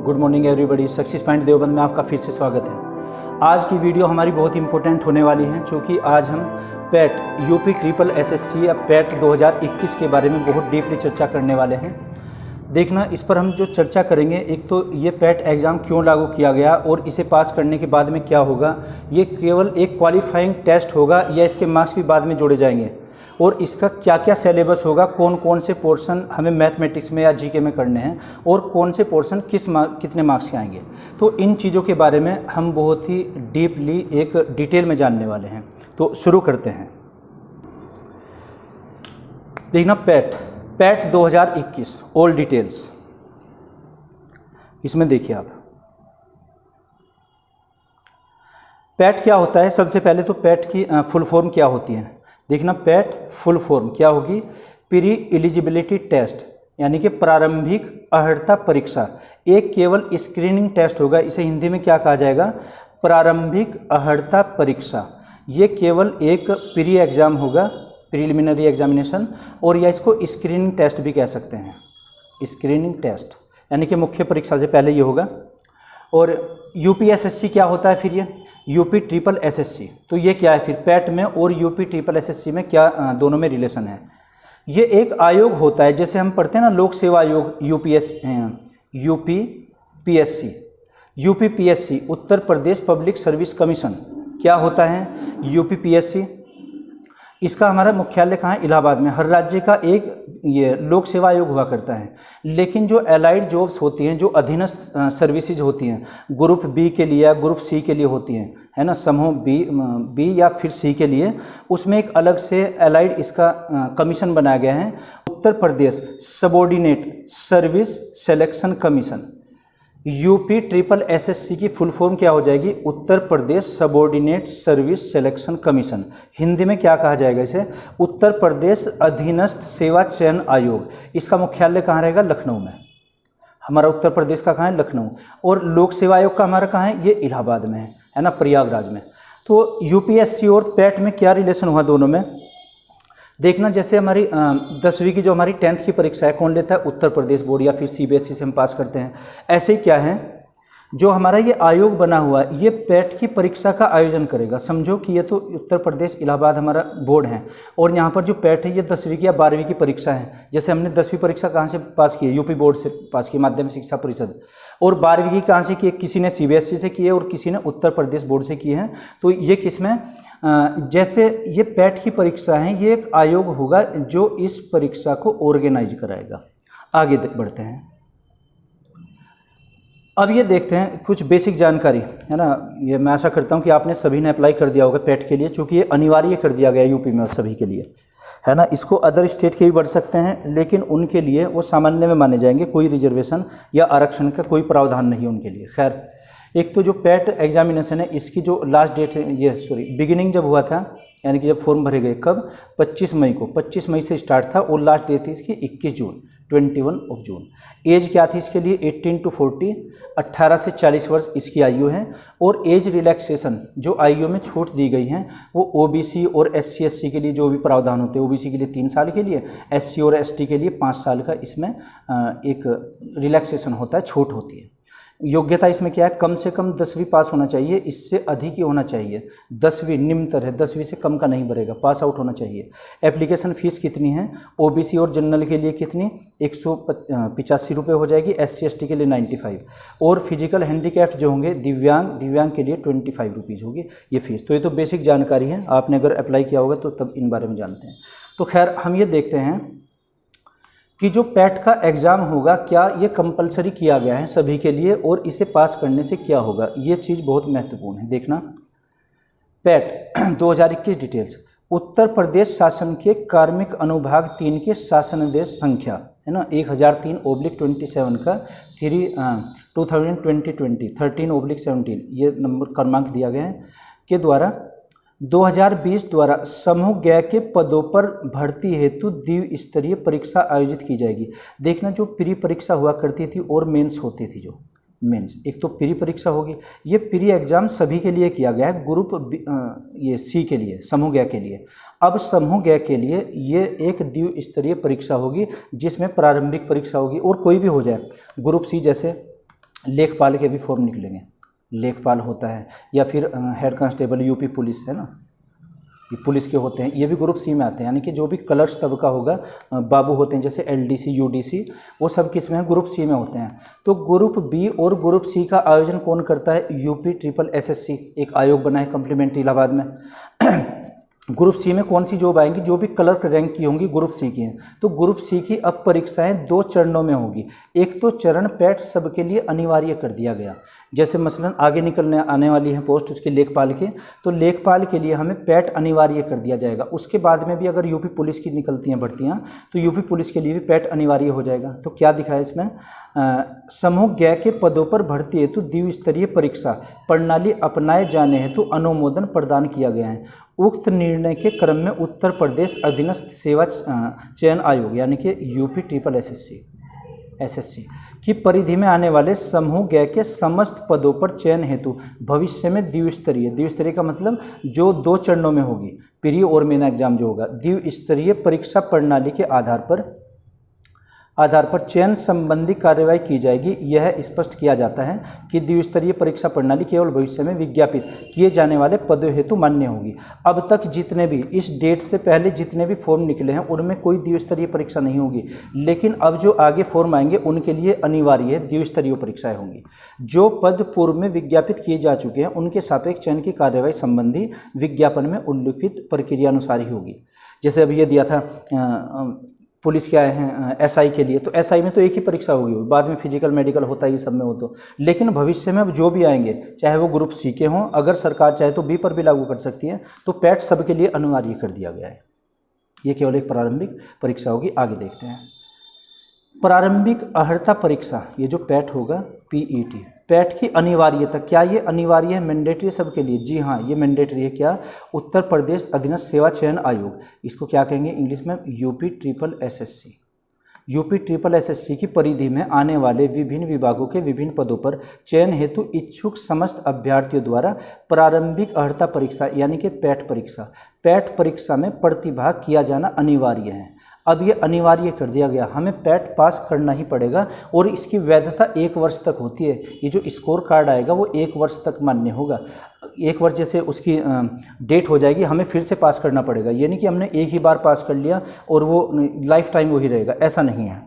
Good morning everybody. Success point Deoband में आपका फिर से स्वागत है। आज की वीडियो हमारी बहुत इंपॉर्टेंट होने वाली है, क्योंकि आज हम पैट यूपी ट्रिपल एसएससी या पैट 2021 के बारे में बहुत डीपली चर्चा करने वाले हैं। देखना, इस पर हम जो चर्चा करेंगे, एक तो ये पैट एग्ज़ाम क्यों लागू किया गया और इसे पास करने के बाद में क्या होगा, ये केवल एक क्वालिफाइंग टेस्ट होगा या इसके मार्क्स भी बाद में जोड़े जाएंगे, और इसका क्या क्या सिलेबस होगा, कौन कौन से पोर्शन हमें मैथमेटिक्स में या जीके में करने हैं और कौन से पोर्शन कितने मार्क्स के आएंगे। तो इन चीज़ों के बारे में हम बहुत ही डीपली एक डिटेल में जानने वाले हैं। तो शुरू करते हैं। देखना, पैट 2021 ऑल डिटेल्स, इसमें देखिए आप पैट क्या होता है। सबसे पहले तो पैट की फुल फॉर्म क्या होती है। देखना, पैट फुल फॉर्म क्या होगी, प्री एलिजिबिलिटी टेस्ट, यानी कि प्रारंभिक अर्हता परीक्षा। एक केवल स्क्रीनिंग टेस्ट होगा, इसे हिंदी में क्या कहा जाएगा, प्रारंभिक अर्हता परीक्षा। ये केवल एक प्री एग्ज़ाम होगा, प्रीलिमिनरी एग्जामिनेशन, और या इसको स्क्रीनिंग टेस्ट भी कह सकते हैं। स्क्रीनिंग टेस्ट यानी कि मुख्य परीक्षा से पहले ये होगा। और यूपीएसएससी क्या होता है फिर, ये यूपी ट्रिपल एसएससी। तो ये क्या है फिर, पैट में और यूपी ट्रिपल एसएससी में क्या दोनों में रिलेशन है। ये एक आयोग होता है, जैसे हम पढ़ते हैं ना लोक सेवा आयोग, UPPSC Uttar Pradesh public service commission क्या होता है, यूपीपीएससी। इसका हमारा मुख्यालय कहाँ है, इलाहाबाद में। हर राज्य का एक ये लोक सेवा आयोग हुआ करता है। लेकिन जो एलाइड जॉब्स होती हैं, जो अधीनस्थ सर्विसेज होती हैं, ग्रुप बी के लिए या ग्रुप सी के लिए होती हैं, है ना, समूह बी या फिर सी के लिए, उसमें एक अलग से एलाइड इसका कमीशन बनाया गया है, Uttar Pradesh subordinate service selection commission. UP triple SSC की फुल फॉर्म क्या हो जाएगी, Uttar Pradesh subordinate service selection commission. Hindi में क्या कहा जाएगा इसे, उत्तर प्रदेश अधीनस्थ सेवा चयन आयोग। इसका मुख्यालय कहाँ रहेगा, लखनऊ में। हमारा उत्तर प्रदेश का कहाँ है, लखनऊ। और लोक सेवा आयोग का हमारा कहाँ है, ये इलाहाबाद में है ना, प्रयागराज में। तो यूपीएससी और पैट में क्या रिलेशन हुआ दोनों में। देखना, जैसे हमारी 10वीं की जो हमारी 10th की परीक्षा है, कौन लेता है, उत्तर प्रदेश बोर्ड या फिर सीबीएसई से हम पास करते हैं। ऐसे ही क्या है, जो हमारा ये आयोग बना हुआ है, ये पैट की परीक्षा का आयोजन करेगा। समझो कि ये तो उत्तर प्रदेश इलाहाबाद हमारा बोर्ड है, और यहाँ पर जो पैट है ये 10वीं की या 12वीं की परीक्षा है। जैसे हमने 10वीं परीक्षा कहाँ से पास की है, यूपी बोर्ड से पास की, माध्यमिक शिक्षा परिषद। और 12वीं की कहाँ से की है, किसी ने सीबीएसई से की है और किसी ने उत्तर प्रदेश बोर्ड से की है। तो ये किसमें, जैसे ये पैट की परीक्षा है, ये एक आयोग होगा जो इस परीक्षा को ऑर्गेनाइज कराएगा। आगे बढ़ते हैं। अब ये देखते हैं कुछ बेसिक जानकारी, है ना। ये मैं आशा करता हूँ कि आपने सभी ने अप्लाई कर दिया होगा पैट के लिए, चूँकि ये अनिवार्य कर दिया गया यूपी में सभी के लिए, है ना। इसको अदर स्टेट के भी बढ़ सकते हैं, लेकिन उनके लिए वो सामान्य में माने जाएंगे। कोई रिजर्वेशन या आरक्षण का कोई प्रावधान नहीं उनके लिए। खैर, एक तो जो पैट एग्जामिनेशन है, इसकी जो लास्ट डेट है, बिगिनिंग जब हुआ था, यानी कि जब फॉर्म भरे गए, कब, 25 मई को। 25 मई से स्टार्ट था और लास्ट डेट थी इसकी 21 जून, 21 जून। एज क्या थी इसके लिए, 18 to 40, 18 से 40 वर्ष इसकी आयु है। और एज रिलैक्सेशन, जो आयु में छूट दी गई हैं, वो ओबीसी और एससी एसटी के लिए जो भी प्रावधान होते हैं, ओबीसी के लिए 3 साल के लिए, एससी और एसटी के लिए 5 साल का इसमें एक रिलैक्सेशन होता है, छूट होती है। योग्यता इसमें क्या है, कम से कम 10वीं पास होना चाहिए, इससे अधिक ही होना चाहिए। 10वीं निम्नतर है, 10वीं से कम का नहीं बढ़ेगा, पास आउट होना चाहिए। एप्लीकेशन फ़ीस कितनी है, ओबीसी और जनरल के लिए कितनी, 185 रुपये हो जाएगी, एससी एसटी के लिए 95, और फिजिकल हैंडीकैप्ड जो होंगे, दिव्यांग के लिए 25 रुपीज़ होगी ये फ़ीस। तो ये तो बेसिक जानकारी है, आपने अगर अप्लाई किया होगा तो तब इन बारे में जानते हैं। तो खैर, हम ये देखते हैं कि जो पैट का एग्ज़ाम होगा, क्या ये कंपलसरी किया गया है सभी के लिए, और इसे पास करने से क्या होगा, ये चीज़ बहुत महत्वपूर्ण है। देखना, पैट 2021 डिटेल्स, उत्तर प्रदेश शासन के कार्मिक अनुभाग 3 के शासनादेश संख्या, है ना, 1003/27 का 2020 13/17 ये नंबर क्रमांक दिया गया है, के द्वारा 2020 द्वारा समूह ग के पदों पर भर्ती हेतु द्विस्तरीय परीक्षा आयोजित की जाएगी। देखना, जो प्री परीक्षा हुआ करती थी और मेंस होती थी, जो मेंस, एक तो प्री परीक्षा होगी, ये प्री एग्जाम सभी के लिए किया गया है, ग्रुप ये सी के लिए, समूह ग के लिए। अब समूह ग के लिए ये एक द्विस्तरीय परीक्षा होगी, जिसमें प्रारंभिक परीक्षा होगी, और कोई भी हो जाए, ग्रुप सी जैसे लेखपाल के भी फॉर्म निकलेंगे, लेखपाल होता है, या फिर हेड कांस्टेबल यूपी पुलिस है ना, ये पुलिस के होते हैं, ये भी ग्रुप सी में आते हैं। यानी कि जो भी कलर्स तबका होगा, बाबू होते हैं जैसे एलडीसी यूडीसी, वो सब किस में है, ग्रुप सी में होते हैं। तो ग्रुप बी और ग्रुप सी का आयोजन कौन करता है, यूपी ट्रिपल एसएससी, एक आयोग बना है कम्प्लीमेंट्री इलाहाबाद में। ग्रुप सी में कौन सी जॉब आएंगी, जो भी क्लर्क रैंक की होंगी ग्रुप सी की हैं। तो ग्रुप सी की अब परीक्षाएं 2 चरणों में होगी। एक तो चरण पैट सबके लिए अनिवार्य कर दिया गया, जैसे मसलन आगे निकलने आने वाली है पोस्ट उसके लेखपाल के, तो लेखपाल के लिए हमें पैट अनिवार्य कर दिया जाएगा। उसके बाद में भी अगर यूपी पुलिस की निकलती हैं भर्तियाँ, तो यूपी पुलिस के लिए भी पैट अनिवार्य हो जाएगा। तो क्या दिखा है इसमें, समूह ग के पदों पर भर्ती हेतु द्विस्तरीय परीक्षा प्रणाली अपनाए जाने हेतु अनुमोदन प्रदान किया गया है। उक्त निर्णय के क्रम में उत्तर प्रदेश अधीनस्थ सेवा चयन आयोग यानी कि यूपी ट्रिपल एसएससी की परिधि में आने वाले समूह ग के समस्त पदों पर चयन हेतु भविष्य में द्विस्तरीय का मतलब जो 2 चरणों में होगी, प्री और मेन एग्जाम जो होगा, द्विस्तरीय परीक्षा प्रणाली के आधार पर चयन संबंधी कार्यवाही की जाएगी। यह स्पष्ट किया जाता है कि द्विस्तरीय परीक्षा प्रणाली केवल भविष्य में विज्ञापित किए जाने वाले पदों हेतु मान्य होगी। अब तक जितने भी इस डेट से पहले जितने भी फॉर्म निकले हैं उनमें कोई द्विस्तरीय परीक्षा नहीं होगी, लेकिन अब जो आगे फॉर्म आएंगे उनके लिए अनिवार्य है द्विस्तरीय परीक्षाएं होंगी। जो पद पूर्व में विज्ञापित किए जा चुके हैं उनके सापेक्ष चयन की कार्यवाही संबंधी विज्ञापन में उल्लिखित प्रक्रिया अनुसार ही होगी। जैसे अभी ये दिया था पुलिस के आए हैं एसआई के लिए, तो एसआई में तो एक ही परीक्षा होगी, बाद में फिजिकल मेडिकल होता है ये सब में हो तो, लेकिन भविष्य में अब जो भी आएंगे चाहे वो ग्रुप सी के हों, अगर सरकार चाहे तो बी पर भी लागू कर सकती है। तो पैट सबके लिए अनिवार्य कर दिया गया है। ये केवल एक प्रारंभिक परीक्षा होगी। आगे देखते हैं प्रारंभिक अर्हता परीक्षा, ये जो पैट होगा पीईटी, पैट की अनिवार्यता, क्या ये अनिवार्य है, मैंडेटरी सबके लिए? जी हाँ, ये मैंडेटरी है। क्या? उत्तर प्रदेश अधीनस्थ सेवा चयन आयोग, इसको क्या कहेंगे इंग्लिश में, UP triple SSC. UP triple SSC की परिधि में आने वाले विभिन्न विभागों के विभिन्न पदों पर चयन हेतु इच्छुक समस्त अभ्यर्थियों द्वारा प्रारंभिक अर्हता परीक्षा यानी कि पैट परीक्षा में प्रतिभाग किया जाना अनिवार्य है। अब ये अनिवार्य कर दिया गया, हमें पैट पास करना ही पड़ेगा और इसकी वैधता 1 वर्ष तक होती है। ये जो स्कोर कार्ड आएगा वो 1 वर्ष तक मान्य होगा। 1 वर्ष जैसे उसकी डेट हो जाएगी, हमें फिर से पास करना पड़ेगा। ये नहीं कि हमने एक ही बार पास कर लिया और वो लाइफ टाइम वही रहेगा, ऐसा नहीं है।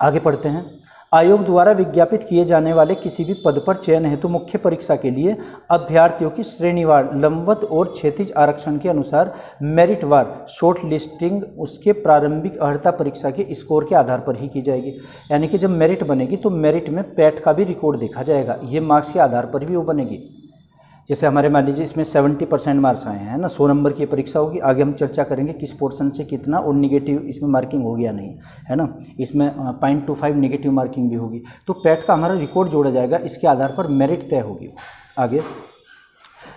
आगे पढ़ते हैं। आयोग द्वारा विज्ञापित किए जाने वाले किसी भी पद पर चयन हेतु मुख्य परीक्षा के लिए अभ्यर्थियों की श्रेणीवार लंबवत और क्षैतिज आरक्षण के अनुसार मेरिटवार शॉर्ट लिस्टिंग उसके प्रारंभिक अर्हता परीक्षा के स्कोर के आधार पर ही की जाएगी। यानी कि जब मेरिट बनेगी तो मेरिट में पैट का भी रिकॉर्ड देखा जाएगा, ये मार्क्स के आधार पर भी वो बनेगी। जैसे हमारे मान लीजिए इसमें 70% मार्क्स आए हैं ना, 100 नंबर की परीक्षा होगी। आगे हम चर्चा करेंगे किस पोर्शन से कितना और निगेटिव इसमें मार्किंग होगी या नहीं, है ना। इसमें 0.25 निगेटिव मार्किंग भी होगी। तो पैट का हमारा रिकॉर्ड जोड़ा जाएगा, इसके आधार पर मेरिट तय होगी। आगे,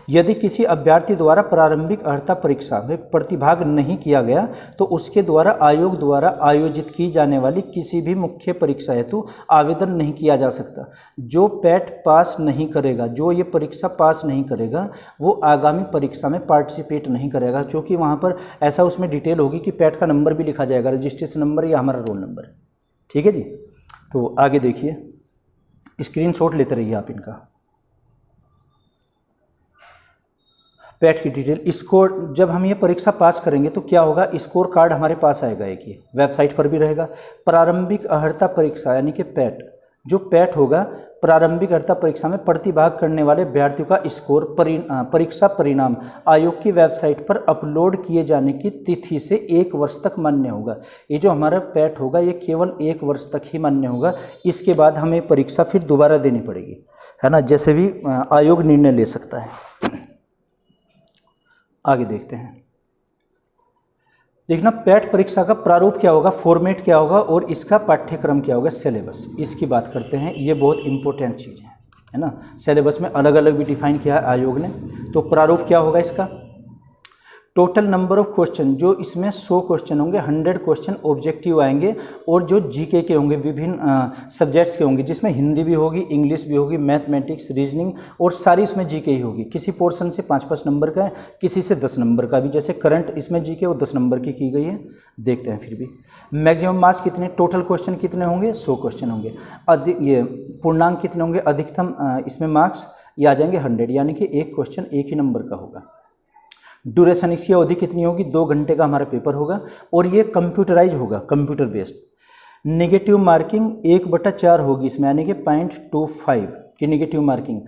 यदि किसी अभ्यर्थी द्वारा प्रारंभिक अर्हता परीक्षा में प्रतिभाग नहीं किया गया तो उसके द्वारा आयोग द्वारा आयोजित की जाने वाली किसी भी मुख्य परीक्षा हेतु आवेदन नहीं किया जा सकता। जो पैट पास नहीं करेगा, जो ये परीक्षा पास नहीं करेगा, वो आगामी परीक्षा में पार्टिसिपेट नहीं करेगा, क्योंकि वहाँ पर ऐसा उसमें डिटेल होगी कि पैट का नंबर भी लिखा जाएगा, रजिस्ट्रेशन नंबर या हमारा रोल नंबर। ठीक है जी। तो आगे देखिए, स्क्रीनशॉट लेते रहिए आप इनका। पैट की डिटेल, स्कोर, जब हम ये परीक्षा पास करेंगे तो क्या होगा, स्कोर कार्ड हमारे पास आएगा, एक ये वेबसाइट पर भी रहेगा। प्रारंभिक अर्हता परीक्षा यानी कि पैट, जो पैट होगा प्रारंभिक अर्हता परीक्षा में प्रतिभाग करने वाले अभ्यर्थियों का स्कोर परीक्षा परिणाम आयोग की वेबसाइट पर अपलोड किए जाने की तिथि से 1 वर्ष तक मान्य होगा। ये जो हमारा पैट होगा ये केवल 1 वर्ष तक ही मान्य होगा। इसके बाद हमें परीक्षा फिर दोबारा देनी पड़ेगी, है ना, जैसे भी आयोग निर्णय ले सकता है। आगे देखते हैं। देखना, पैट परीक्षा का प्रारूप क्या होगा, फॉर्मेट क्या होगा और इसका पाठ्यक्रम क्या होगा, सिलेबस, इसकी बात करते हैं। ये बहुत इंपॉर्टेंट चीज़ है ना। सिलेबस में अलग अलग भी डिफाइन किया है आयोग ने। तो प्रारूप क्या होगा इसका, टोटल नंबर ऑफ क्वेश्चन, जो इसमें 100 क्वेश्चन होंगे, 100 क्वेश्चन ऑब्जेक्टिव आएंगे और जो जीके के होंगे, विभिन्न सब्जेक्ट्स के होंगे, जिसमें हिंदी भी होगी, इंग्लिश भी होगी, मैथमेटिक्स, रीजनिंग और सारी इसमें जीके ही होगी। किसी पोर्शन से 5-5 नंबर का है, किसी से 10 नंबर का भी, जैसे करंट इसमें जीके वो 10 नंबर की गई है। देखते हैं फिर भी मैक्सिमम मार्क्स कितने, टोटल क्वेश्चन कितने होंगे, 100 क्वेश्चन होंगे। ये पूर्णांक कितने होंगे, अधिकतम इसमें मार्क्स ये आ जाएंगे 100, यानी कि एक क्वेश्चन एक ही नंबर का होगा। ड्यूरेशन इसकी अवधि कितनी होगी, 2 घंटे का हमारा पेपर होगा और ये कंप्यूटराइज होगा, कंप्यूटर बेस्ड। नेगेटिव मार्किंग 1/4 होगी इसमें, यानी कि 0.25 की नेगेटिव मार्किंग।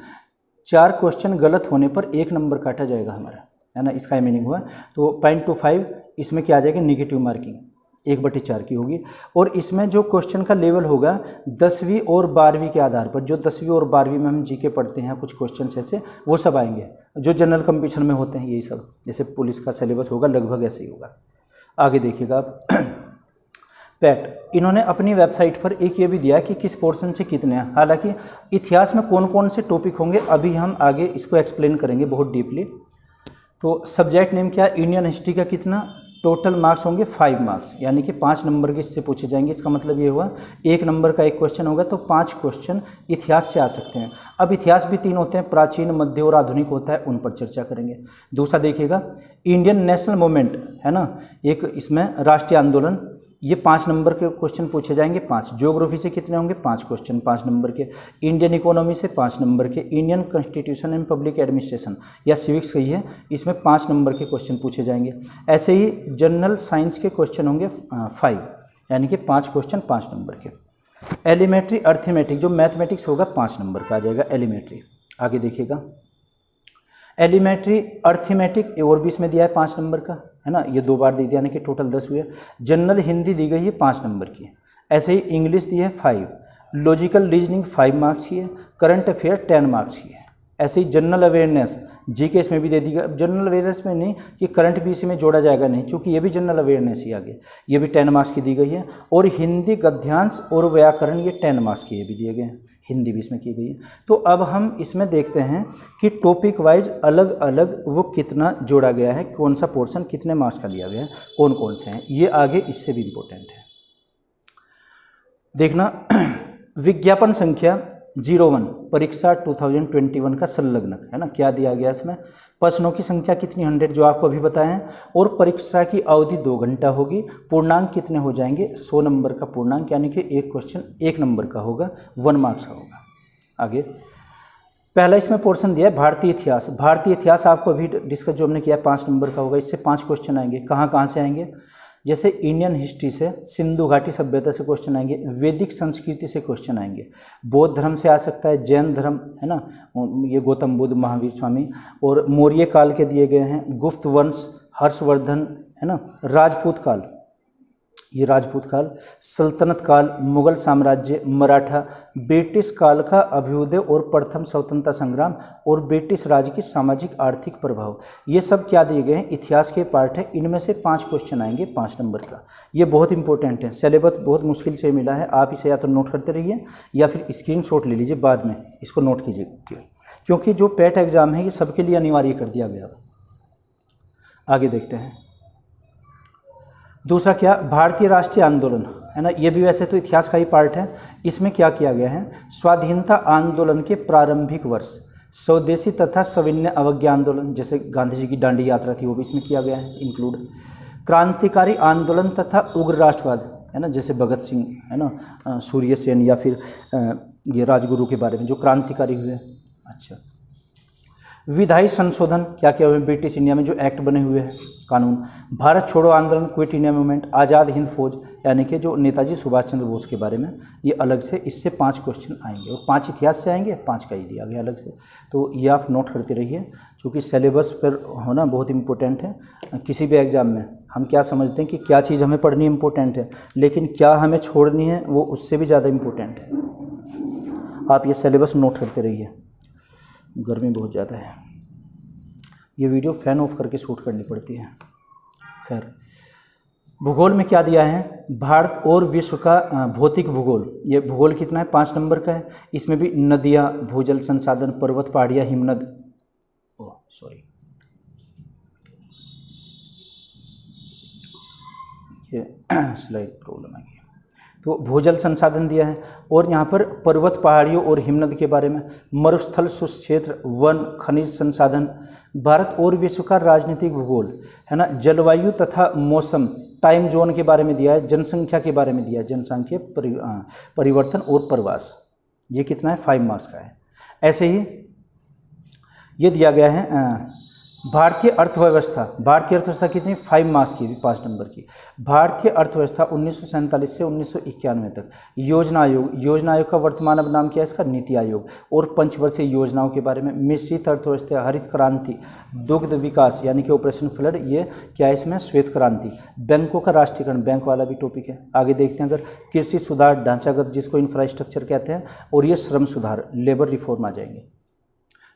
4 क्वेश्चन गलत होने पर 1 नंबर काटा जाएगा हमारा, है ना, इसका मीनिंग हुआ। तो 0.25 इसमें क्या आ जाएगी, नेगेटिव मार्किंग 1/4 की होगी। और इसमें जो क्वेश्चन का लेवल होगा 10वीं और 12वीं के आधार पर, जो 10वीं और 12वीं में हम जीके पढ़ते हैं, कुछ क्वेश्चन ऐसे वो सब आएंगे जो जनरल कंपटीशन में होते हैं, यही सब, जैसे पुलिस का सिलेबस होगा लगभग ऐसे ही होगा। आगे देखिएगा आप पैट, इन्होंने अपनी वेबसाइट पर एक ये भी दिया कि किस पोर्शन से कितने हैं। हालांकि इतिहास में कौन कौन से टॉपिक होंगे अभी हम आगे इसको एक्सप्लेन करेंगे बहुत डीपली। तो सब्जेक्ट नेम क्या है, इंडियन हिस्ट्री का कितना, टोटल मार्क्स होंगे 5 मार्क्स, यानी कि 5 नंबर के इससे पूछे जाएंगे। इसका मतलब ये हुआ 1 नंबर का एक क्वेश्चन होगा, तो 5 क्वेश्चन इतिहास से आ सकते हैं। अब इतिहास भी 3 होते हैं, प्राचीन, मध्य और आधुनिक होता है, उन पर चर्चा करेंगे। दूसरा देखिएगा इंडियन नेशनल मूवमेंट, है ना, एक इसमें राष्ट्रीय आंदोलन, ये 5 नंबर के क्वेश्चन पूछे जाएंगे। 5 ज्योग्राफी से कितने होंगे, 5 क्वेश्चन 5 नंबर के। इंडियन इकोनॉमी से 5 नंबर के। Indian constitution and public administration या सिविक्स सही है, इसमें 5 नंबर के क्वेश्चन पूछे जाएंगे। ऐसे ही जनरल साइंस के क्वेश्चन होंगे 5, यानी कि 5 क्वेश्चन 5 नंबर के। एलिमेंट्री अर्थमेटिक जो मैथमेटिक्स होगा 5 नंबर का आ जाएगा एलिमेंट्री। आगे देखिएगा एलिमेंट्री अर्थमेटिक और भी इसमें दिया है 5 नंबर का, है ना, ये 2 बार दे दिया, यानी कि टोटल 10 हुए। जनरल हिंदी दी गई है 5 नंबर की। ऐसे ही इंग्लिश दी है 5, लॉजिकल रीजनिंग 5 मार्क्स की है, करंट अफेयर 10 मार्क्स की है। ऐसे ही जनरल अवेयरनेस जीके इसमें भी दे दी गई। जनरल अवेयरनेस में नहीं कि करंट भी इसी में जोड़ा जाएगा, नहीं, क्योंकि ये भी जनरल अवेयरनेस ही आगे, ये भी 10 मार्क्स की दी गई है। और हिंदी गद्यांश और व्याकरण ये 10 मार्क्स के ये भी दिए गए हैं, हिंदी भी इसमें की गई है। तो अब हम इसमें देखते हैं कि टॉपिक वाइज अलग अलग वो कितना जोड़ा गया है, कौन सा पोर्शन कितने मार्क्स का लिया गया है, कौन कौन से हैं, ये आगे इससे भी इम्पोर्टेंट है देखना। विज्ञापन संख्या 01 परीक्षा 2021 का संलग्नक, है ना, क्या दिया गया इसमें, प्रश्नों की संख्या कितनी 100 जो आपको अभी बताया है, और परीक्षा की अवधि 2 घंटा होगी। पूर्णांक कितने हो जाएंगे, 100 नंबर का पूर्णांक, यानी कि एक क्वेश्चन 1 नंबर का होगा, 1 मार्क्स का होगा। आगे पहला इसमें पोर्शन दिया है भारतीय इतिहास। भारतीय इतिहास आपको अभी डिस्कस जो हमने किया 5 नंबर का होगा, इससे 5 क्वेश्चन आएंगे। कहाँ कहाँ से आएंगे, जैसे इंडियन हिस्ट्री से सिंधु घाटी सभ्यता से क्वेश्चन आएंगे, वैदिक संस्कृति से क्वेश्चन आएंगे, बौद्ध धर्म से आ सकता है, जैन धर्म, है ना, ये गौतम बुद्ध, महावीर स्वामी, और मौर्य काल के दिए गए हैं, गुप्त वंश, हर्षवर्धन, है ना, राजपूत काल, ये राजपूत काल, सल्तनत काल, मुगल साम्राज्य, मराठा, ब्रिटिश काल का अभ्युदय और प्रथम स्वतंत्रता संग्राम, और ब्रिटिश राज की सामाजिक आर्थिक प्रभाव, ये सब क्या दिए गए हैं, इतिहास के पार्ट है। इनमें से 5 क्वेश्चन आएंगे 5 नंबर का। ये बहुत इंपॉर्टेंट है, सिलेबस बहुत मुश्किल से मिला है, आप इसे या तो नोट करते रहिए या फिर स्क्रीनशॉट ले लीजिए, बाद में इसको नोट कीजिए, क्योंकि जो पैट एग्जाम है ये सबके लिए अनिवार्य कर दिया गया। आगे देखते हैं दूसरा क्या, भारतीय राष्ट्रीय आंदोलन, है ना, ये भी वैसे तो इतिहास का ही पार्ट है। इसमें क्या किया गया है, स्वाधीनता आंदोलन के प्रारंभिक वर्ष, स्वदेशी तथा सविनय अवज्ञा आंदोलन, जैसे गांधी जी की दांडी यात्रा थी वो भी इसमें किया गया है इंक्लूड। क्रांतिकारी आंदोलन तथा उग्र राष्ट्रवाद, है ना, जैसे भगत सिंह, है ना, सूर्य सेन, या फिर ये राजगुरु के बारे में जो क्रांतिकारी हुए। अच्छा, विधायी संशोधन क्या क्या हुए ब्रिटिश इंडिया में, जो एक्ट बने हुए हैं, कानून। भारत छोड़ो आंदोलन, quit India movement, Azad Hind फौज, यानी कि जो नेताजी सुभाष चंद्र बोस के बारे में, ये अलग से इससे 5 क्वेश्चन आएंगे, और 5 इतिहास से आएंगे, 5 का ही दिया गया अलग से। तो ये आप नोट करते रहिए, क्योंकि सिलेबस पर होना बहुत इंपॉर्टेंट है। किसी भी एग्जाम में हम क्या समझते हैं कि क्या चीज़ हमें पढ़नी इंपॉर्टेंट है, लेकिन क्या हमें छोड़नी है वो उससे भी ज़्यादा इम्पोर्टेंट है। आप ये सिलेबस नोट करते रहिए। गर्मी बहुत ज़्यादा है, ये वीडियो फ़ैन ऑफ करके शूट करनी पड़ती है। खैर, भूगोल में क्या दिया है, भारत और विश्व का भौतिक भूगोल, ये भूगोल कितना है, 5 नंबर का है। इसमें भी नदियाँ, भूजल संसाधन, पर्वत, पहाड़ियाँ, हिमनद, ये स्लाइड प्रॉब्लम आ गई। तो भूजल संसाधन दिया है और यहाँ पर पर्वत पहाड़ियों और हिमनद के बारे में, मरुस्थल शुष्क क्षेत्र, वन, खनिज संसाधन, भारत और विश्व का राजनीतिक भूगोल, है ना, जलवायु तथा मौसम, टाइम जोन के बारे में दिया है, जनसंख्या के बारे में दिया है, जनसंख्या परिवर्तन और प्रवास। ये कितना है, 5 मार्क्स का है। ऐसे ही ये दिया गया है भारतीय अर्थव्यवस्था। भारतीय अर्थव्यवस्था कितनी, 5 मार्क्स की, 5 नंबर की। भारतीय अर्थव्यवस्था 1947 से 1991 तक। योजना आयोग, योजना आयोग का वर्तमान अब नाम क्या है इसका, नीति आयोग। और पंचवर्षीय योजनाओं के बारे में, मिश्रित अर्थव्यवस्था, हरित क्रांति, दुग्ध विकास यानी कि ऑपरेशन फ्लड, ये क्या है इसमें, श्वेत क्रांति। बैंकों का राष्ट्रीयकरण, बैंक वाला भी टॉपिक है। आगे देखते हैं, अगर कृषि सुधार, ढांचागत जिसको इंफ्रास्ट्रक्चर कहते हैं, और ये श्रम सुधार, लेबर रिफॉर्म आ जाएंगे।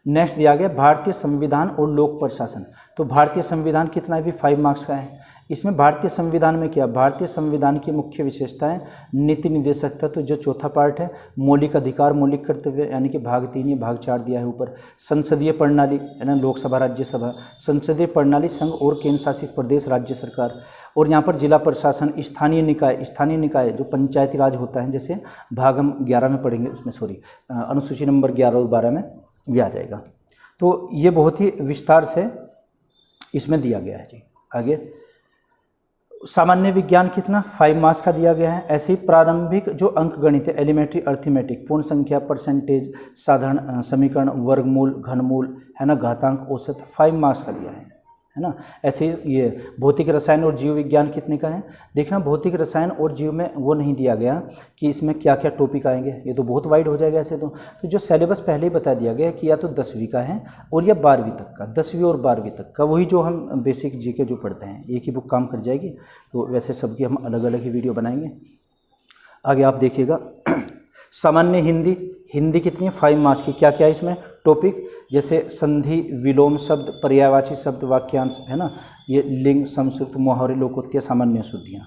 नेक्स्ट दिया गया भारतीय संविधान और लोक प्रशासन। तो भारतीय संविधान कितना है भी, 5 मार्क्स का है। इसमें भारतीय संविधान में क्या, भारतीय संविधान की मुख्य विशेषताएं, नीति निर्देशक तत्व जो चौथा पार्ट है, मौलिक अधिकार, मौलिक कर्तव्य यानी कि भाग 3, ये भाग 4 दिया है ऊपर। संसदीय प्रणाली है ना, लोकसभा राज्यसभा, संसदीय प्रणाली संघ और केंद्र शासित प्रदेश राज्य सरकार, और यहाँ पर जिला प्रशासन, स्थानीय निकाय, स्थानीय निकाय जो पंचायती राज होता है, जैसे भाग हम 11 में पढ़ेंगे, उसमें सॉरी अनुसूची नंबर 11 और 12 में भी आ जाएगा। तो ये बहुत ही विस्तार से इसमें दिया गया है जी। आगे सामान्य विज्ञान कितना, 5 मार्क्स का दिया गया है। ऐसे ही प्रारंभिक जो अंकगणित है, एलिमेंट्री अर्थमेटिक, पूर्ण संख्या, परसेंटेज, साधारण समीकरण, वर्गमूल, घनमूल, है ना, घातांक, औसत, 5 मार्क्स का दिया है ना। ऐसे ही ये भौतिक रसायन और जीव विज्ञान कितने का है, देखना भौतिक रसायन और जीव में वो नहीं दिया गया कि इसमें क्या क्या टॉपिक आएंगे, ये तो बहुत वाइड हो जाएगा ऐसे तो जो सिलेबस पहले ही बता दिया गया कि या तो 10वीं का है और या 12वीं तक का, 10वीं और 12वीं तक का, वही जो हम बेसिक जीके जो पढ़ते हैं, एक ही बुक काम कर जाएगी। तो वैसे सबकी हम अलग अलग ही वीडियो बनाएंगे। आगे आप देखिएगा सामान्य हिंदी, हिंदी कितनी है, 5 मार्क्स की। क्या क्या है इसमें टॉपिक, जैसे संधि, विलोम शब्द, पर्यायवाची शब्द, वाक्यांश, है ना, ये लिंग, संस्कृत, मुहावरे, लोकोक्तियाँ, सामान्य शुद्धियाँ।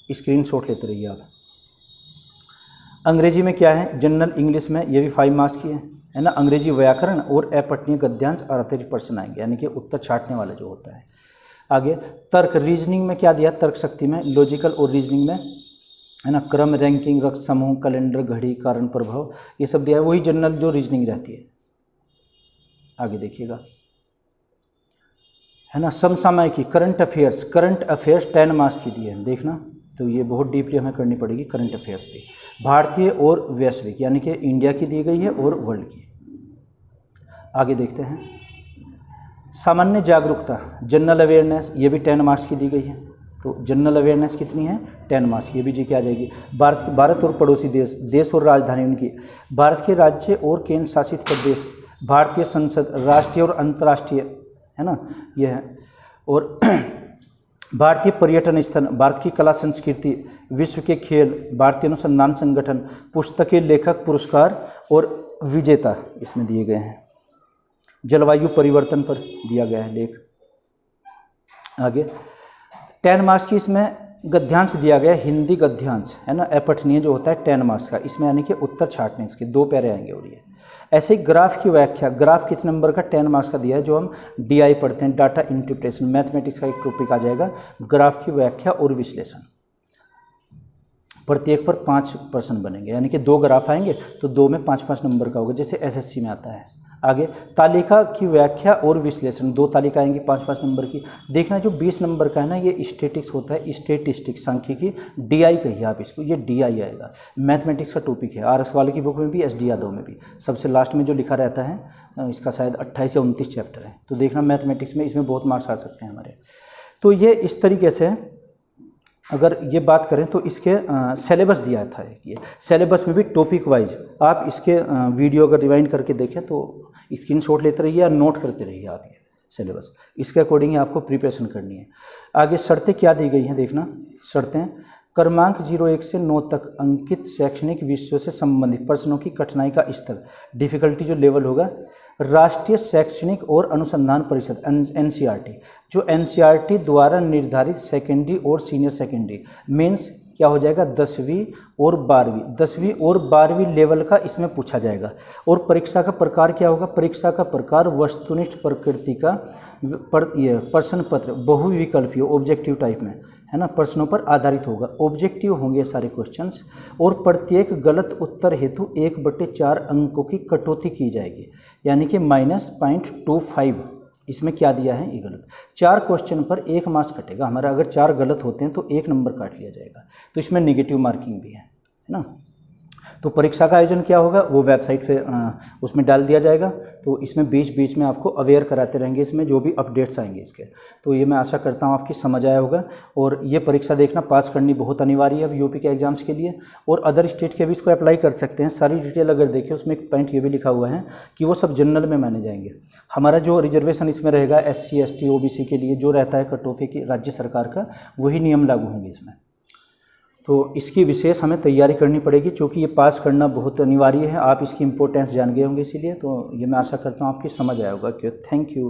स्क्रीनशॉट लेते रहिए आप। अंग्रेजी में क्या है, जनरल इंग्लिश में, ये भी 5 मार्क्स की है ना। अंग्रेजी व्याकरण और अपठनीय गद्यांश 38% आएंगे, यानी कि उत्तर छाटने वाला जो होता है। आगे तर्क, रीजनिंग में क्या दिया, तर्क शक्ति में, लॉजिकल और रीजनिंग में, है ना, क्रम, रैंकिंग, रक्त समूह, कैलेंडर, घड़ी, कारण प्रभाव, ये सब दिया है, वही जनरल जो रीजनिंग रहती है। आगे देखिएगा, है ना, समसामयिकी, current affairs, current affairs 10 marks की दी है, देखना। तो ये बहुत डीपली हमें करनी पड़ेगी करंट अफेयर्स पे। भारतीय और वैश्विक, यानी कि इंडिया की दी गई है और वर्ल्ड की। आगे देखते हैं सामान्य जागरूकता, जनरल अवेयरनेस, ये भी 10 मार्क्स की दी गई है। तो जनरल अवेयरनेस कितनी है, 10 मार्क्स, ये भी जी के आ जाएगी। भारत और पड़ोसी देश, देश और राजधानी उनकी, भारत के राज्य और केंद्र शासित प्रदेश, भारतीय संसद, राष्ट्रीय और अंतर्राष्ट्रीय, है ना, यह है। और भारतीय पर्यटन स्थल, भारत की कला संस्कृति, विश्व के खेल, भारतीय अनुसंधान संगठन, पुस्तकें, लेखक, पुरस्कार और विजेता इसमें दिए गए हैं। जलवायु परिवर्तन पर दिया गया है लेख। आगे 10 मार्क्स की इसमें गद्यांश दिया गया है, हिंदी गद्यांश, है ना, अपठनीय जो होता है 10 मार्क्स का, इसमें यानी कि उत्तर छाटने इसके 2 पैरे आएंगे। और ये ऐसे ही ग्राफ की व्याख्या, ग्राफ कितने नंबर का, 10 मार्क्स का दिया है, जो हम DI पढ़ते हैं, डाटा इंटरप्रिटेशन, मैथमेटिक्स का एक टॉपिक आ जाएगा, ग्राफ की व्याख्या और विश्लेषण। प्रत्येक पर 5% बनेंगे, यानी कि 2 ग्राफ आएंगे तो 2 में 5-5 नंबर का होगा, जैसे SSC में आता है। आगे तालिका की व्याख्या और विश्लेषण, 2 तालिका आएंगी 5-5 नंबर की। देखना जो 20 नंबर का है ना, ये स्टेटिक्स होता है, स्टेटिस्टिक्स, सांख्यिकी, DI कहिए आप इसको, ये DI आएगा। मैथमेटिक्स का टॉपिक है, RS वाले की बुक में भी, SD यादव में भी, सबसे लास्ट में जो लिखा रहता है इसका शायद 28 या 29 चैप्टर है। तो देखना मैथमेटिक्स में इसमें बहुत मार्क्स आ सकते हैं हमारे। तो ये इस तरीके से अगर ये बात करें तो इसके सिलेबस दिया था, ये सिलेबस में भी टॉपिक वाइज आप इसके वीडियो अगर रिवाइंड करके देखें तो स्क्रीनशॉट लेते रहिए या नोट करते रहिए आप ये सिलेबस, इसके अकॉर्डिंग आपको प्रिपरेशन करनी है। आगे शर्तें क्या दी गई हैं, देखना शर्तें, क्रमांक 01 से 9 तक अंकित शैक्षणिक विषयों से संबंधित प्रश्नों की कठिनाई का स्तर, डिफ़िकल्टी जो लेवल होगा, राष्ट्रीय शैक्षणिक और अनुसंधान परिषद NCERT, जो NCERT द्वारा निर्धारित सेकेंडरी और सीनियर सेकेंडरी मीन्स क्या हो जाएगा 10वीं और 12वीं लेवल का इसमें पूछा जाएगा। और परीक्षा का प्रकार क्या होगा, परीक्षा का प्रकार वस्तुनिष्ठ प्रकृति का प्रश्न पत्र, बहुविकल्पीय ऑब्जेक्टिव टाइप में, है ना, प्रश्नों पर आधारित होगा। ऑब्जेक्टिव होंगे सारे क्वेश्चंस और प्रत्येक गलत उत्तर हेतु 1/4 अंकों की कटौती की जाएगी, यानी कि -0.25। इसमें क्या दिया है, ये गलत। 4 क्वेश्चन पर 1 मार्क्स कटेगा हमारा, अगर 4 गलत होते हैं तो 1 नंबर काट लिया जाएगा, तो इसमें नेगेटिव मार्किंग भी है ना। तो परीक्षा का आयोजन क्या होगा, वो वेबसाइट पे उसमें डाल दिया जाएगा। तो इसमें बीच बीच में आपको अवेयर कराते रहेंगे, इसमें जो भी अपडेट्स आएंगे इसके। तो ये मैं आशा करता हूँ आपकी समझ आया होगा। और ये परीक्षा देखना, पास करनी बहुत अनिवार्य है अब यूपी के एग्जाम्स के लिए। और अदर स्टेट के भी इसको अप्लाई कर सकते हैं। सारी डिटेल अगर देखें, उसमें एक पॉइंट ये भी लिखा हुआ है कि वो सब जनरल में माने जाएंगे। हमारा जो रिजर्वेशन इसमें रहेगा SC ST OBC के लिए जो रहता है कट ऑफ की राज्य सरकार का, वही नियम लागू होंगे इसमें। तो इसकी विशेष हमें तैयारी करनी पड़ेगी, क्योंकि ये पास करना बहुत अनिवार्य है। आप इसकी इम्पोर्टेंस जान गए होंगे, इसीलिए तो ये मैं आशा करता हूँ आपकी समझ आया होगा। Thank you.